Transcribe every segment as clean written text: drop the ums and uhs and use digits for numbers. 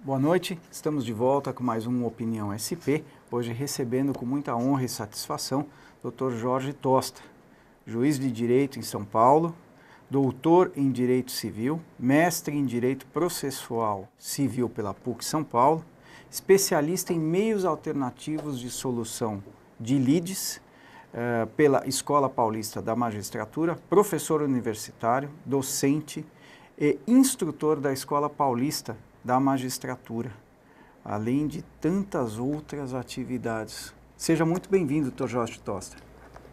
Boa noite, estamos de volta com mais um Opinião SP, hoje recebendo com muita honra e satisfação o Dr. Jorge Tosta, juiz de Direito em São Paulo, doutor em Direito Civil, mestre em Direito Processual Civil pela PUC São Paulo, especialista em meios alternativos de solução de lides pela Escola Paulista da Magistratura, professor universitário, docente e instrutor da Escola Paulista da Magistratura, além de tantas outras atividades. Seja muito bem-vindo, Dr. Jorge Tosta.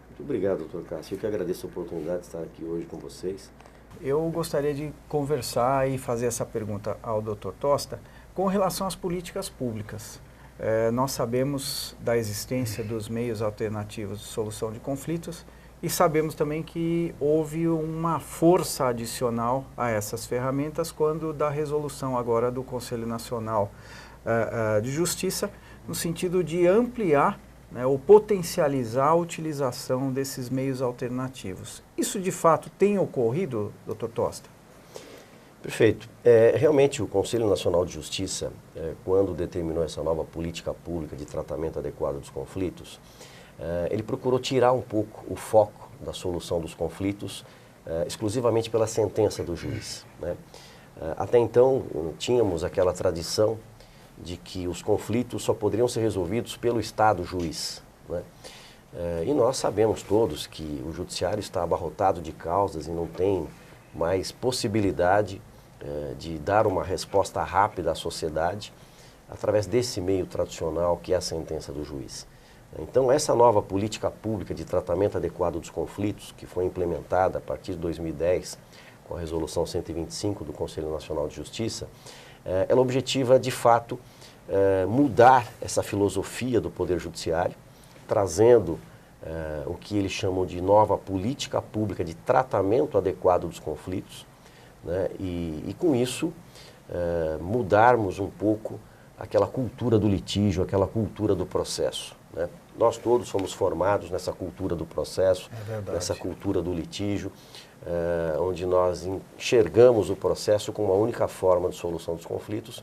Muito obrigado, Dr. Cássio. Eu que agradeço a oportunidade de estar aqui hoje com vocês. Eu gostaria de conversar e fazer essa pergunta ao Dr. Tosta com relação às políticas públicas. Nós sabemos da existência dos meios alternativos de solução de conflitos e sabemos também que houve uma força adicional a essas ferramentas quando da resolução agora do Conselho Nacional de Justiça, no sentido de ampliar, né, ou potencializar a utilização desses meios alternativos. Isso de fato tem ocorrido, Dr. Tosta? Perfeito. Realmente o Conselho Nacional de Justiça, quando determinou essa nova política pública de tratamento adequado dos conflitos, ele procurou tirar um pouco o foco da solução dos conflitos exclusivamente pela sentença do juiz, né? Até então, tínhamos aquela tradição de que os conflitos só poderiam ser resolvidos pelo Estado juiz, né? E nós sabemos todos que o judiciário está abarrotado de causas e não tem mais possibilidade de dar uma resposta rápida à sociedade através desse meio tradicional que é a sentença do juiz. Então, essa nova política pública de tratamento adequado dos conflitos, que foi implementada a partir de 2010, com a Resolução 125 do Conselho Nacional de Justiça, ela objetiva, de fato, mudar essa filosofia do Poder Judiciário, trazendo o que eles chamam de nova política pública de tratamento adequado dos conflitos, né? E com isso, mudarmos um pouco aquela cultura do litígio, aquela cultura do processo, né? Nós todos somos formados nessa cultura do processo, nessa cultura do litígio, onde nós enxergamos o processo como a única forma de solução dos conflitos,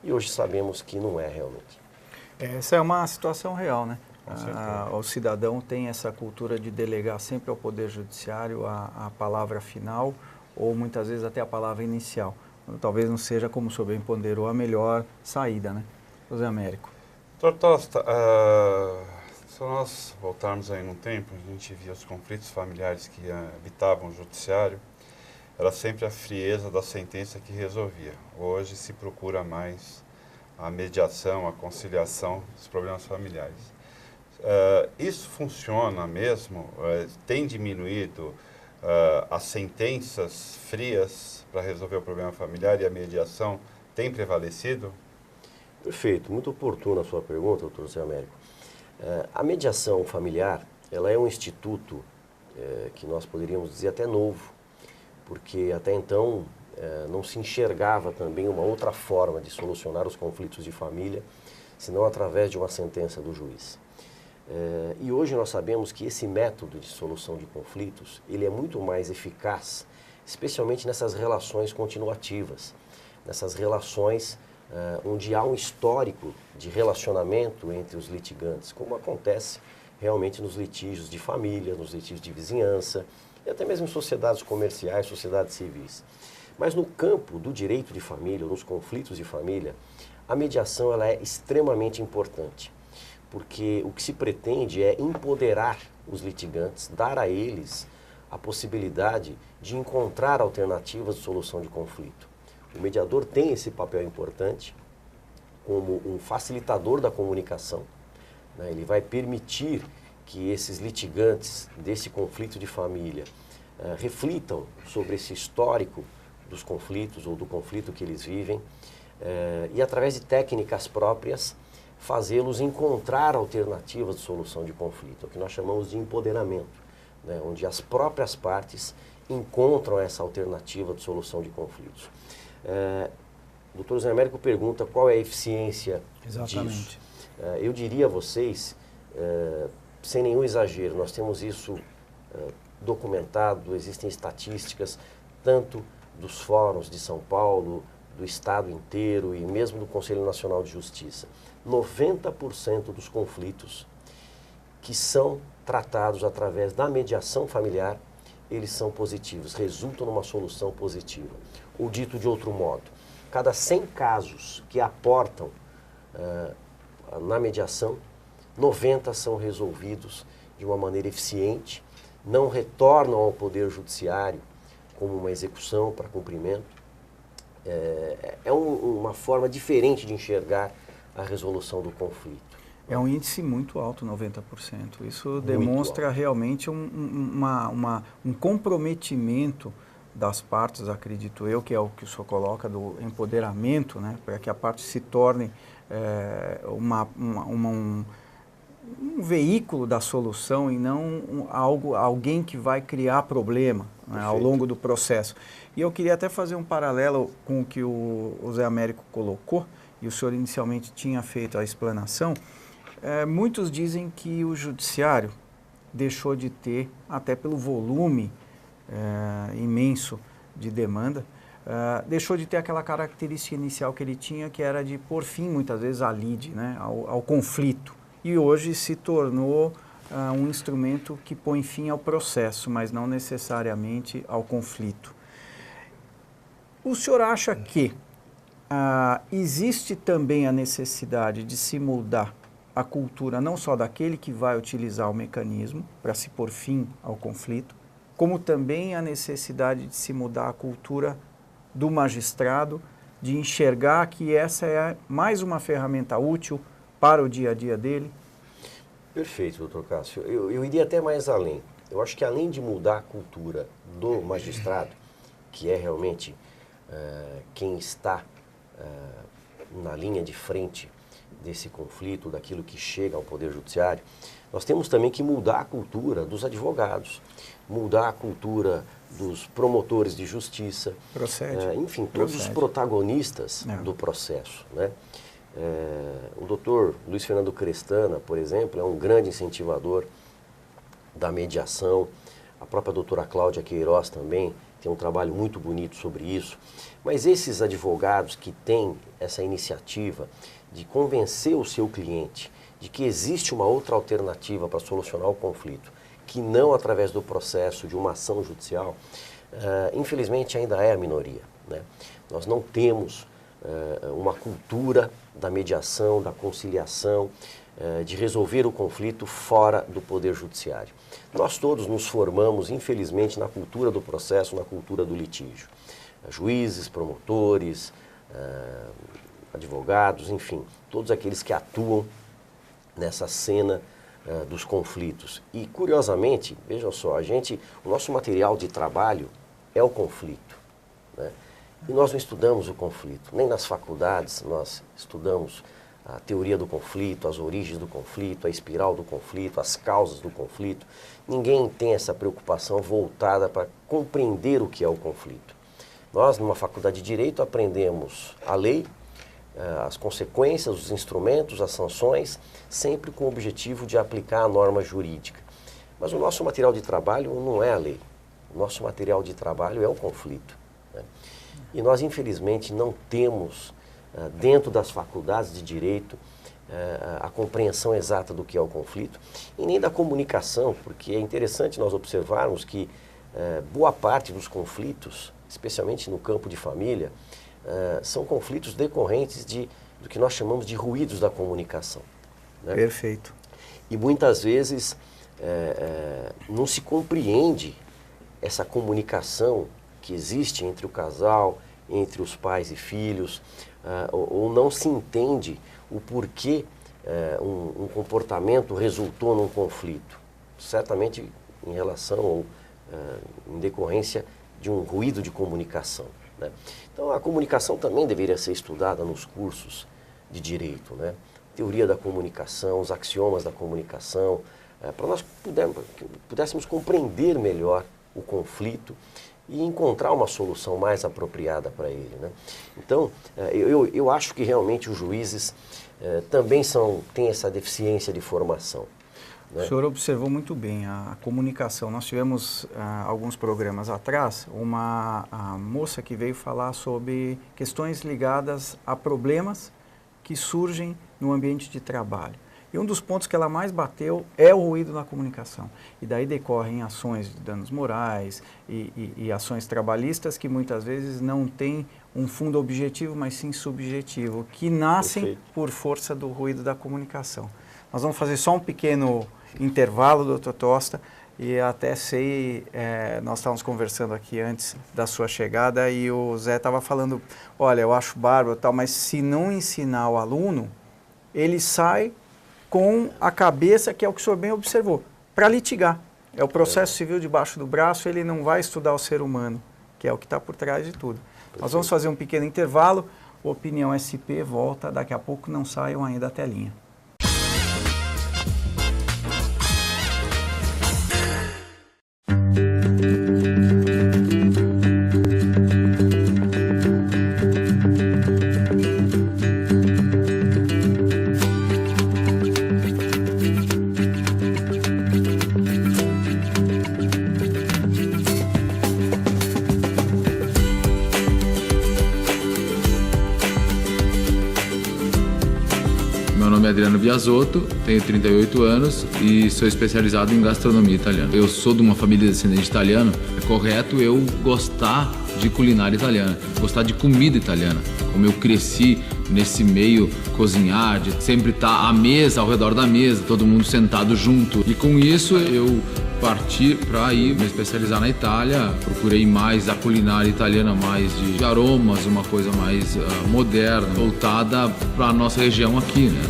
e hoje sabemos que não é realmente. Essa é uma situação real, né? O cidadão tem essa cultura de delegar sempre ao Poder Judiciário a palavra final, ou muitas vezes até a palavra inicial. Talvez não seja, como o senhor bem ponderou, a melhor saída, né? José Américo. Dr. Tosta, se nós voltarmos aí num tempo, a gente via os conflitos familiares que habitavam o judiciário, era sempre a frieza da sentença que resolvia. Hoje se procura mais a mediação, a conciliação dos problemas familiares. Isso funciona mesmo? Tem diminuído as sentenças frias para resolver o problema familiar e a mediação tem prevalecido? Perfeito, muito oportuna a sua pergunta, doutor Zé Américo. A mediação familiar, ela é um instituto que nós poderíamos dizer até novo, porque até então não se enxergava também uma outra forma de solucionar os conflitos de família, senão através de uma sentença do juiz. E hoje nós sabemos que esse método de solução de conflitos, ele é muito mais eficaz, especialmente nessas relações continuativas, nessas relações onde há um histórico de relacionamento entre os litigantes, como acontece realmente nos litígios de família, nos litígios de vizinhança, e até mesmo em sociedades comerciais, sociedades civis. Mas no campo do direito de família, nos conflitos de família, a mediação ela é extremamente importante, porque o que se pretende é empoderar os litigantes, dar a eles a possibilidade de encontrar alternativas de solução de conflito. O mediador tem esse papel importante como um facilitador da comunicação, né? Ele vai permitir que esses litigantes desse conflito de família reflitam sobre esse histórico dos conflitos ou do conflito que eles vivem e, através de técnicas próprias, fazê-los encontrar alternativas de solução de conflito, o que nós chamamos de empoderamento, né? Onde as próprias partes encontram essa alternativa de solução de conflitos. O Dr. Zé Américo pergunta qual é a eficiência disso. Eu diria a vocês, sem nenhum exagero, nós temos isso documentado, existem estatísticas, tanto dos fóruns de São Paulo, do Estado inteiro e mesmo do Conselho Nacional de Justiça, 90% dos conflitos que são tratados através da mediação familiar, eles são positivos, resultam numa solução positiva. Ou dito de outro modo, cada 100 casos que aportam na mediação, 90 são resolvidos de uma maneira eficiente, não retornam ao Poder Judiciário como uma execução para cumprimento. Uma forma diferente de enxergar a resolução do conflito. É um índice muito alto, 90%. Isso Muito demonstra alto. realmente um comprometimento das partes, acredito eu, que é o que o senhor coloca do empoderamento, né, para que a parte se torne um veículo da solução e não alguém que vai criar problema, né, ao longo do processo. E eu queria até fazer um paralelo com o que o Zé Américo colocou, e o senhor inicialmente tinha feito a explanação. Muitos dizem que o judiciário deixou de ter, até pelo volume imenso de demanda, deixou de ter aquela característica inicial que ele tinha, que era de pôr fim, muitas vezes, à lide, né, ao conflito. E hoje se tornou um instrumento que põe fim ao processo, mas não necessariamente ao conflito. O senhor acha que existe também a necessidade de se mudar a cultura não só daquele que vai utilizar o mecanismo para se pôr fim ao conflito, como também a necessidade de se mudar a cultura do magistrado, de enxergar que essa é mais uma ferramenta útil para o dia a dia dele? Perfeito, doutor Cássio. Eu iria até mais além. Eu acho que além de mudar a cultura do magistrado, que é realmente quem está na linha de frente desse conflito, daquilo que chega ao Poder Judiciário, nós temos também que mudar a cultura dos advogados, mudar a cultura dos promotores de justiça, enfim, todos os protagonistas do processo, né? O doutor Luiz Fernando Crestana, por exemplo, é um grande incentivador da mediação. A própria doutora Cláudia Queiroz também tem um trabalho muito bonito sobre isso. Mas esses advogados que têm essa iniciativa de convencer o seu cliente de que existe uma outra alternativa para solucionar o conflito, que não através do processo de uma ação judicial, infelizmente ainda é a minoria, né? Nós não temos uma cultura da mediação, da conciliação, de resolver o conflito fora do Poder Judiciário. Nós todos nos formamos, infelizmente, na cultura do processo, na cultura do litígio. Juízes, promotores, advogados, enfim, todos aqueles que atuam nessa cena dos conflitos. E, curiosamente, vejam só, o nosso material de trabalho é o conflito, né? E nós não estudamos o conflito, nem nas faculdades nós estudamos a teoria do conflito, as origens do conflito, a espiral do conflito, as causas do conflito. Ninguém tem essa preocupação voltada para compreender o que é o conflito. Nós, numa faculdade de Direito, aprendemos a lei, as consequências, os instrumentos, as sanções, sempre com o objetivo de aplicar a norma jurídica. Mas o nosso material de trabalho não é a lei. O nosso material de trabalho é o conflito, né? E nós, infelizmente, não temos, dentro das faculdades de Direito, a compreensão exata do que é o conflito, e nem da comunicação, porque é interessante nós observarmos que boa parte dos conflitos, especialmente no campo de família, são conflitos decorrentes do que nós chamamos de ruídos da comunicação, né? Perfeito. E muitas vezes não se compreende essa comunicação que existe entre o casal, entre os pais e filhos, ou não se entende o porquê um comportamento resultou num conflito. Certamente em relação ou em decorrência de um ruído de comunicação, né? Então a comunicação também deveria ser estudada nos cursos de direito, né? Teoria da comunicação, os axiomas da comunicação, para nós pudéssemos compreender melhor o conflito e encontrar uma solução mais apropriada para ele, né? Então, eu acho que realmente os juízes também têm essa deficiência de formação. né? O senhor observou muito bem a comunicação. Nós tivemos alguns programas atrás a moça que veio falar sobre questões ligadas a problemas que surgem no ambiente de trabalho. E um dos pontos que ela mais bateu é o ruído na comunicação. E daí decorrem ações de danos morais e ações trabalhistas que muitas vezes não têm um fundo objetivo, mas sim subjetivo, que nascem Perfeito. por força do ruído da comunicação. Nós vamos fazer só um pequeno intervalo, doutor Tosta, e até sei, nós estávamos conversando aqui antes da sua chegada e o Zé estava falando, olha, eu acho bárbaro tal, mas se não ensinar o aluno, ele sai com a cabeça, que é o que o senhor bem observou, para litigar. É o processo civil debaixo do braço, ele não vai estudar o ser humano, que é o que está por trás de tudo. Perfeito. Nós vamos fazer um pequeno intervalo, o Opinião SP volta, daqui a pouco não saiam ainda da telinha. Meu nome é Adriano Biasotto, tenho 38 anos e sou especializado em gastronomia italiana. Eu sou de uma família descendente italiana, é correto eu gostar de culinária italiana, gostar de comida italiana. Como eu cresci nesse meio, cozinhar, de sempre estar à mesa, ao redor da mesa, todo mundo sentado junto. E com isso eu parti para ir me especializar na Itália, procurei mais a culinária italiana, mais de aromas, uma coisa mais moderna, voltada para a nossa região aqui, né?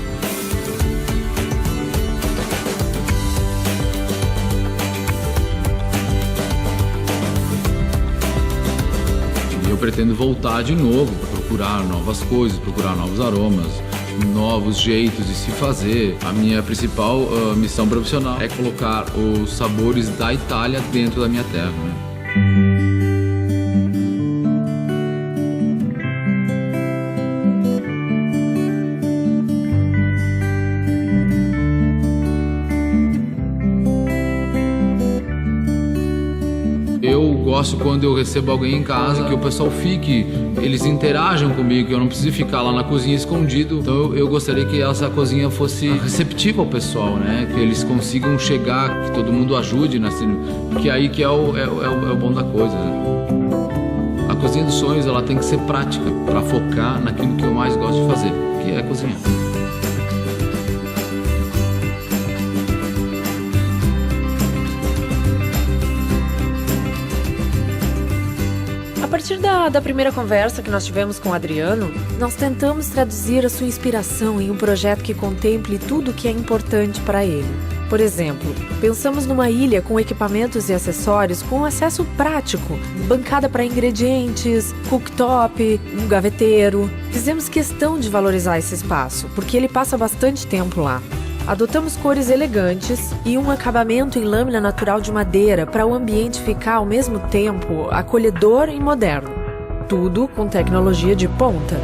E eu pretendo voltar de novo, procurar novas coisas, procurar novos aromas, novos jeitos de se fazer. A minha principal missão profissional é colocar os sabores da Itália dentro da minha terra, né? Eu gosto quando eu recebo alguém em casa, que o pessoal fique, eles interajam comigo, que eu não preciso ficar lá na cozinha escondido. Então eu gostaria que essa cozinha fosse receptiva ao pessoal, né? Que eles consigam chegar, que todo mundo ajude, que aí que é o bom da coisa, né? A cozinha dos sonhos, ela tem que ser prática, para focar naquilo que eu mais gosto de fazer, que é cozinhar. A partir da primeira conversa que nós tivemos com o Adriano, nós tentamos traduzir a sua inspiração em um projeto que contemple tudo o que é importante para ele. Por exemplo, pensamos numa ilha com equipamentos e acessórios com acesso prático, bancada para ingredientes, cooktop, um gaveteiro. Fizemos questão de valorizar esse espaço, porque ele passa bastante tempo lá. Adotamos cores elegantes e um acabamento em lâmina natural de madeira para o ambiente ficar ao mesmo tempo acolhedor e moderno. Tudo com tecnologia de ponta.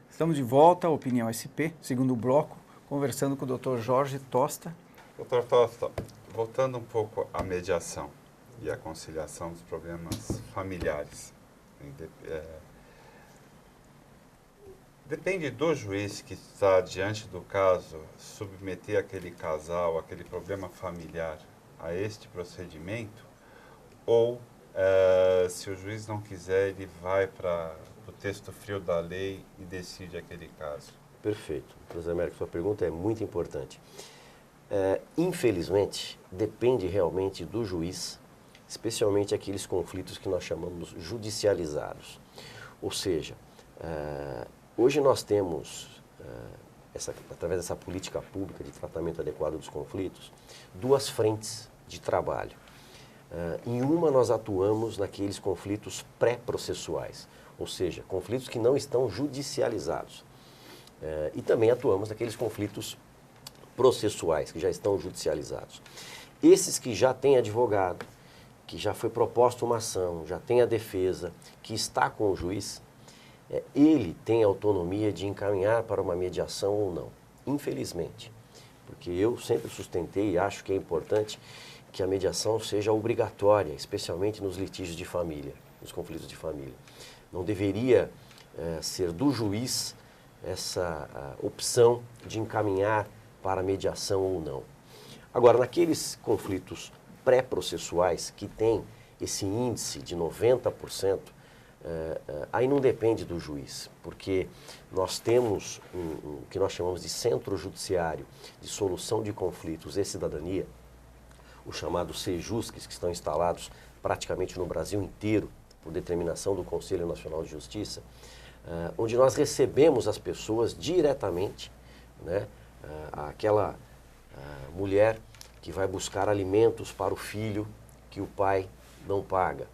Estamos de volta, Opinião SP, segundo bloco, conversando com o Dr. Jorge Tosta. Doutor Tosta, voltando um pouco à mediação e à conciliação dos problemas familiares. Depende do juiz que está diante do caso submeter aquele casal, aquele problema familiar a este procedimento, ou se o juiz não quiser, ele vai para o texto frio da lei e decide aquele caso. Perfeito. José Américo, sua pergunta é muito importante. Infelizmente, depende realmente do juiz especialmente aqueles conflitos que nós chamamos judicializados. Ou seja, hoje nós temos, através dessa política pública de tratamento adequado dos conflitos, duas frentes de trabalho. Em uma nós atuamos naqueles conflitos pré-processuais, ou seja, conflitos que não estão judicializados. E também atuamos naqueles conflitos processuais, que já estão judicializados. Esses que já têm advogado, que já foi proposta uma ação, já tem a defesa, que está com o juiz, ele tem a autonomia de encaminhar para uma mediação ou não, infelizmente. Porque eu sempre sustentei e acho que é importante que a mediação seja obrigatória, especialmente nos litígios de família, nos conflitos de família. Não deveria ser do juiz essa opção de encaminhar para a mediação ou não. Agora, naqueles conflitos pré-processuais que tem esse índice de 90%, aí não depende do juiz, porque nós temos o que nós chamamos de Centro Judiciário de Solução de Conflitos e Cidadania, os chamados CEJUSCs, que estão instalados praticamente no Brasil inteiro, por determinação do Conselho Nacional de Justiça, onde nós recebemos as pessoas diretamente, né, aquela mulher que vai buscar alimentos para o filho que o pai não paga,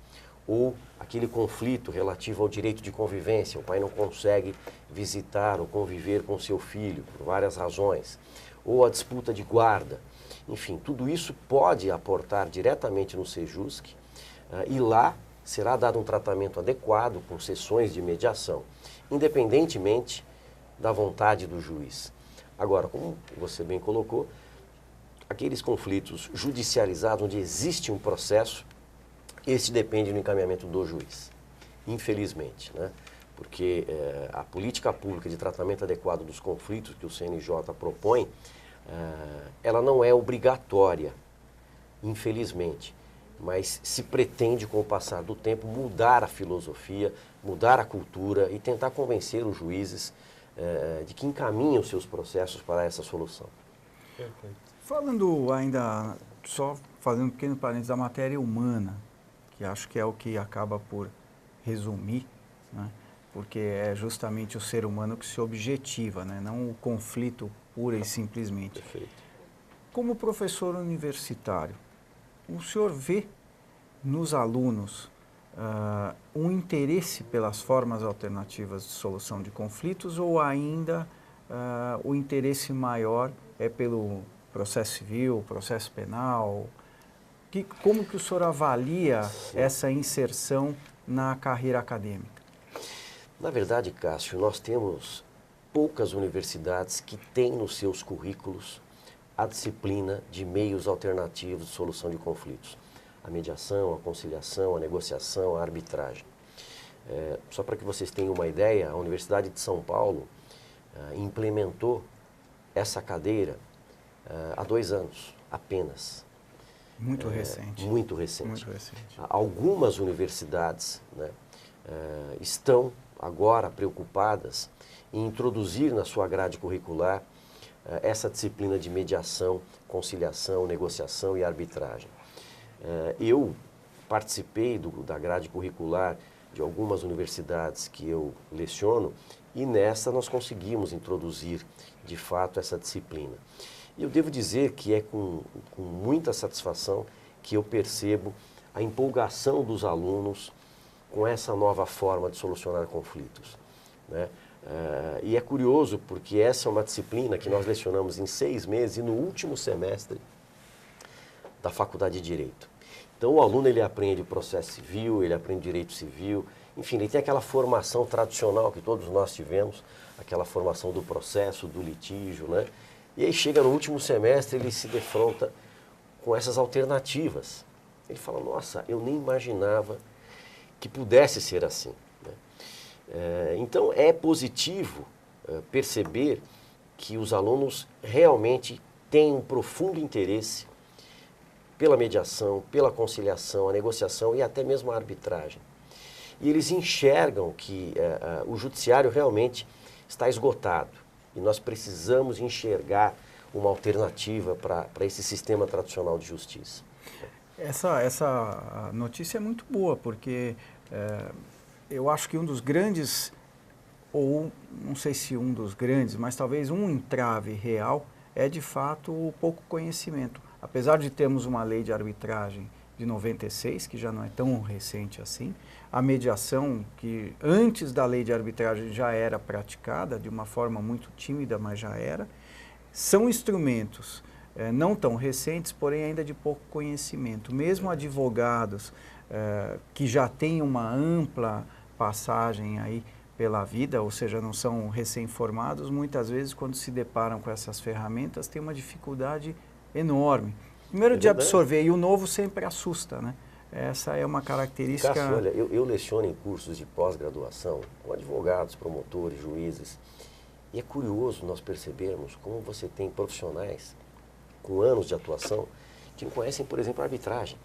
ou aquele conflito relativo ao direito de convivência, o pai não consegue visitar ou conviver com seu filho por várias razões, ou a disputa de guarda. Enfim, tudo isso pode aportar diretamente no CEJUSC e lá será dado um tratamento adequado com sessões de mediação, independentemente da vontade do juiz. Agora, como você bem colocou, aqueles conflitos judicializados onde existe um processo, esse depende do encaminhamento do juiz, infelizmente, né? Porque a política pública de tratamento adequado dos conflitos que o CNJ propõe, ela não é obrigatória, infelizmente, mas se pretende, com o passar do tempo, mudar a filosofia, mudar a cultura e tentar convencer os juízes de que encaminhem os seus processos para essa solução. Perfeito. Falando ainda, só fazendo um pequeno parênteses da matéria humana, que acho que é o que acaba por resumir, né? Porque é justamente o ser humano que se objetiva, né? Não o conflito pura e simplesmente. Perfeito. Como professor universitário, o senhor vê nos alunos um interesse pelas formas alternativas de solução de conflitos ou ainda o interesse maior é pelo processo civil, processo penal? Como que o senhor avalia essa inserção na carreira acadêmica? Na verdade, Cássio, nós temos poucas universidades que têm nos seus currículos a disciplina de meios alternativos de solução de conflitos. A mediação, a conciliação, a negociação, a arbitragem. Só para que vocês tenham uma ideia, a Universidade de São Paulo implementou essa cadeira há 2 anos apenas. Muito recente. Muito recente. Muito recente. Algumas universidades, né, estão agora preocupadas em introduzir na sua grade curricular essa disciplina de mediação, conciliação, negociação e arbitragem. Eu participei da grade curricular de algumas universidades que eu leciono e nessa nós conseguimos introduzir, de fato, essa disciplina. E eu devo dizer que é com muita satisfação que eu percebo a empolgação dos alunos com essa nova forma de solucionar conflitos, né? E é curioso porque essa é uma disciplina que nós lecionamos em 6 meses e no último semestre da Faculdade de Direito. Então o aluno ele aprende o processo civil, ele aprende direito civil, enfim, ele tem aquela formação tradicional que todos nós tivemos, aquela formação do processo, do litígio, né? E aí chega no último semestre, ele se defronta com essas alternativas. Ele fala, nossa, eu nem imaginava que pudesse ser assim, né? Então é positivo perceber que os alunos realmente têm um profundo interesse pela mediação, pela conciliação, a negociação e até mesmo a arbitragem. E eles enxergam que o judiciário realmente está esgotado e nós precisamos enxergar uma alternativa para esse sistema tradicional de justiça. Essa notícia é muito boa, porque eu acho que um dos grandes, ou não sei se um dos grandes, mas talvez um entrave real é de fato o pouco conhecimento. Apesar de termos uma lei de arbitragem de 96, que já não é tão recente assim, a mediação, que antes da lei de arbitragem já era praticada, de uma forma muito tímida, mas já era, são instrumentos não tão recentes, porém ainda de pouco conhecimento. Mesmo advogados que já têm uma ampla passagem aí pela vida, ou seja, não são recém-formados, muitas vezes quando se deparam com essas ferramentas têm uma dificuldade enorme. Primeiro de absorver, e o novo sempre assusta, né? Essa é uma característica... Cássio, olha, eu leciono em cursos de pós-graduação com advogados, promotores, juízes, e é curioso nós percebermos como você tem profissionais com anos de atuação que não conhecem, por exemplo, a arbitragem.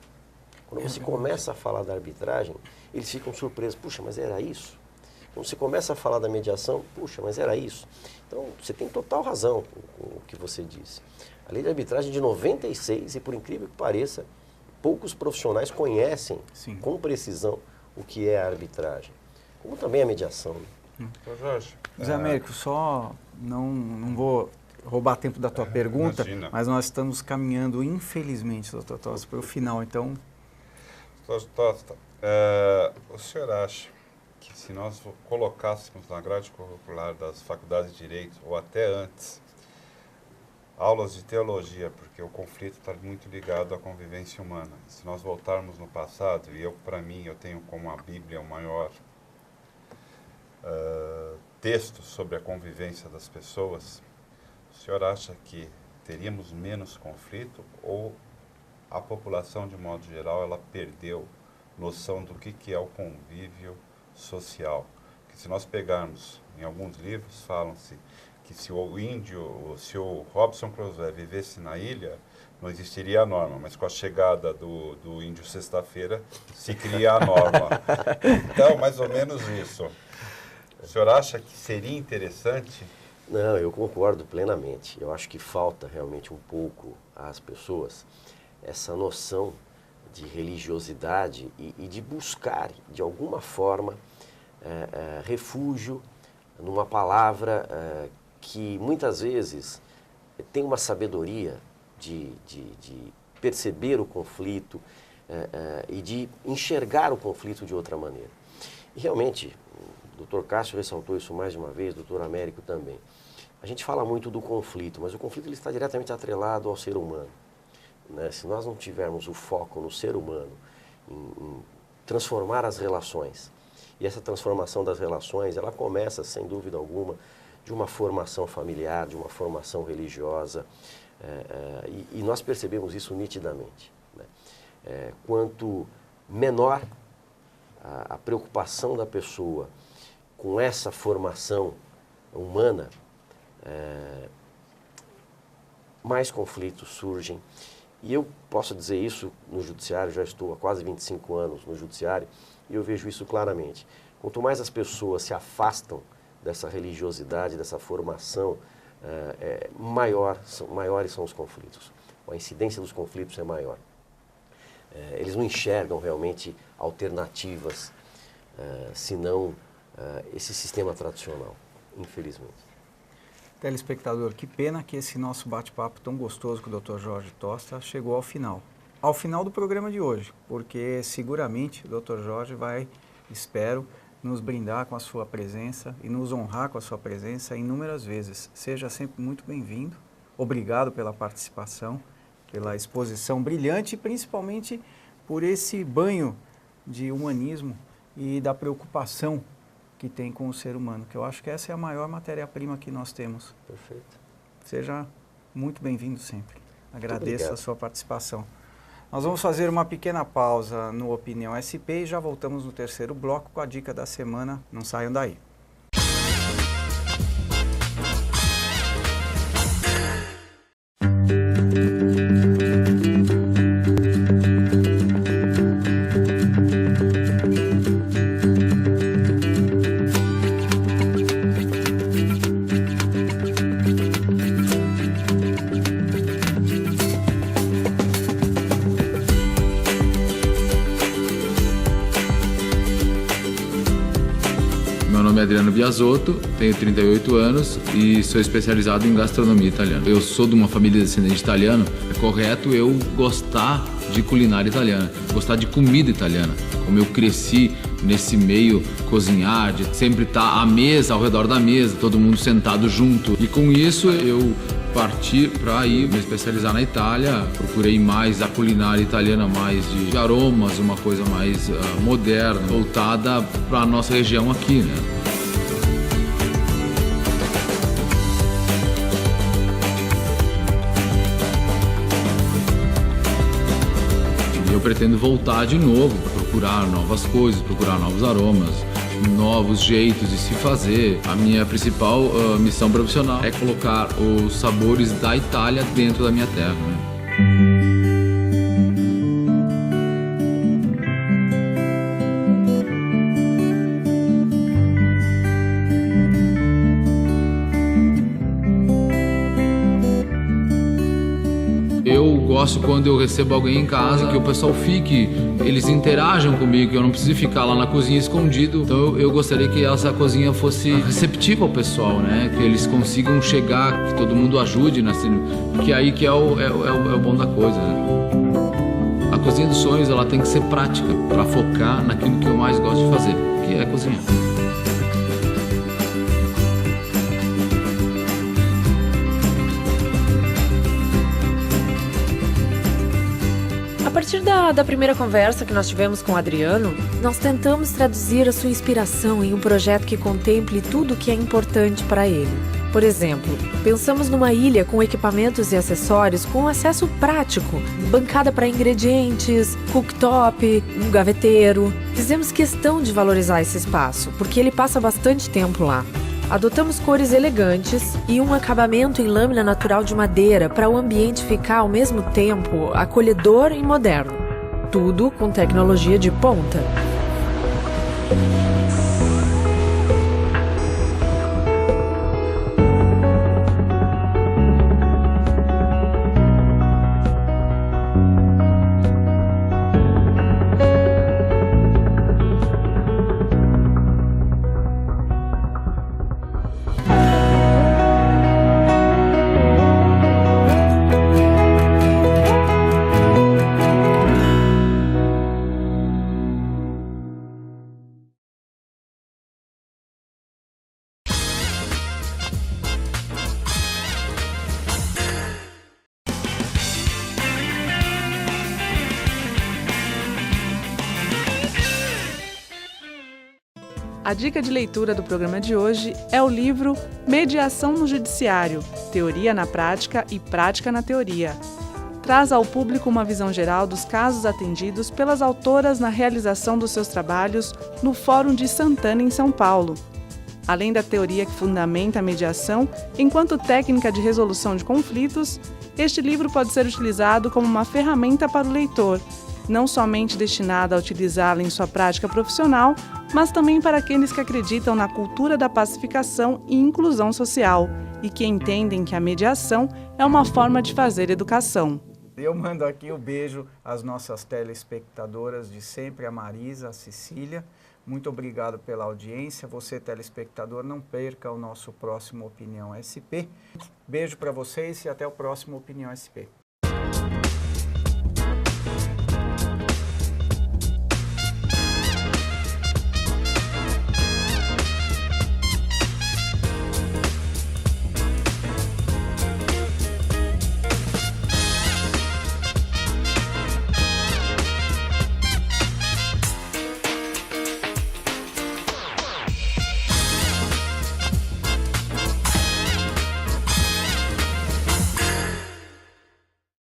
Quando você começa a falar da arbitragem, eles ficam surpresos. Puxa, mas era isso? Quando você começa a falar da mediação, puxa, mas era isso? Então, você tem total razão com o que você disse. A lei de arbitragem é de 96 e, por incrível que pareça, poucos profissionais conhecem com precisão o que é a arbitragem, como também a mediação. Jorge, Zé Américo, só não vou roubar tempo da tua pergunta, imagina. mas nós estamos caminhando, infelizmente, doutor Tosta, para o final, então... Tosta, o senhor acha que se nós colocássemos na grade curricular das faculdades de Direito, ou até antes, aulas de teologia, porque o conflito está muito ligado à convivência humana. Se nós voltarmos no passado, e para mim, eu tenho como a Bíblia o maior texto sobre a convivência das pessoas, o senhor acha que teríamos menos conflito ou a população, de modo geral, ela perdeu noção do que é o convívio social? Que se nós pegarmos, em alguns livros, falam-se que se o Robinson Crusoe vivesse na ilha, não existiria a norma, mas com a chegada do índio sexta-feira, se cria a norma. Então, mais ou menos isso. O senhor acha que seria interessante? Não, eu concordo plenamente. Eu acho que falta realmente um pouco às pessoas essa noção de religiosidade e de buscar, de alguma forma, refúgio numa palavra que muitas vezes tem uma sabedoria de perceber o conflito e de enxergar o conflito de outra maneira. E realmente, o doutor Cássio ressaltou isso mais de uma vez, o doutor Américo também. A gente fala muito do conflito, mas o conflito ele está diretamente atrelado ao ser humano, né? Se nós não tivermos o foco no ser humano, em transformar as relações, e essa transformação das relações, ela começa, sem dúvida alguma, de uma formação familiar, de uma formação religiosa, e nós percebemos isso nitidamente, né? Quanto menor a preocupação da pessoa com essa formação humana, mais conflitos surgem. E eu posso dizer isso no judiciário, já estou há quase 25 anos no judiciário, e eu vejo isso claramente. Quanto mais as pessoas se afastam dessa religiosidade, dessa formação, maiores são os conflitos. A incidência dos conflitos é maior. Eles não enxergam realmente alternativas, senão esse sistema tradicional, infelizmente. Telespectador, que pena que esse nosso bate-papo tão gostoso com o Dr. Jorge Tosta chegou ao final. Ao final do programa de hoje, porque seguramente o Dr. Jorge vai, espero, nos brindar com a sua presença e nos honrar com a sua presença inúmeras vezes. Seja sempre muito bem-vindo. Obrigado pela participação, pela exposição brilhante e principalmente por esse banho de humanismo e da preocupação que tem com o ser humano, que eu acho que essa é a maior matéria-prima que nós temos. Perfeito. Seja muito bem-vindo sempre. Agradeço a sua participação. Nós vamos fazer uma pequena pausa no Opinião SP e já voltamos no terceiro bloco com a dica da semana. Não saiam daí. nome é Adriano Biasotto, tenho 38 anos e sou especializado em gastronomia italiana. Eu sou de uma família descendente de italiano, é correto eu gostar de culinária italiana, gostar de comida italiana. Como eu cresci nesse meio, cozinhar, de sempre estar à mesa, ao redor da mesa, todo mundo sentado junto. E com isso eu parti para ir me especializar na Itália, procurei mais a culinária italiana, mais de aromas, uma coisa mais moderna, voltada para a nossa região aqui, né? E eu pretendo voltar de novo, procurar novas coisas, procurar novos aromas, novos jeitos de se fazer. A minha principal missão profissional é colocar os sabores da Itália dentro da minha terra, né? Eu gosto quando eu recebo alguém em casa, que o pessoal fique, eles interajam comigo, que eu não preciso ficar lá na cozinha escondido. Então eu gostaria que essa cozinha fosse receptiva ao pessoal, né? Que eles consigam chegar, que todo mundo ajude, né? Que aí que é o bom da coisa, né? A cozinha dos sonhos, ela tem que ser prática, para focar naquilo que eu mais gosto de fazer, que é cozinhar. A partir da primeira conversa que nós tivemos com o Adriano, nós tentamos traduzir a sua inspiração em um projeto que contemple tudo o que é importante para ele. Por exemplo, pensamos numa ilha com equipamentos e acessórios com acesso prático, bancada para ingredientes, cooktop, um gaveteiro. Fizemos questão de valorizar esse espaço, porque ele passa bastante tempo lá. Adotamos cores elegantes e um acabamento em lâmina natural de madeira para o ambiente ficar ao mesmo tempo acolhedor e moderno. Tudo com tecnologia de ponta. A dica de leitura do programa de hoje é o livro Mediação no Judiciário, Teoria na Prática e Prática na Teoria. Traz ao público uma visão geral dos casos atendidos pelas autoras na realização dos seus trabalhos no Fórum de Santana, em São Paulo. Além da teoria que fundamenta a mediação enquanto técnica de resolução de conflitos, este livro pode ser utilizado como uma ferramenta para o leitor, não somente destinada a utilizá-la em sua prática profissional, mas também para aqueles que acreditam na cultura da pacificação e inclusão social e que entendem que a mediação é uma forma de fazer educação. Eu mando aqui o beijo às nossas telespectadoras de sempre, a Marisa, a Cecília. Muito obrigado pela audiência. Você, telespectador, não perca o nosso próximo Opinião SP. Beijo para vocês e até o próximo Opinião SP.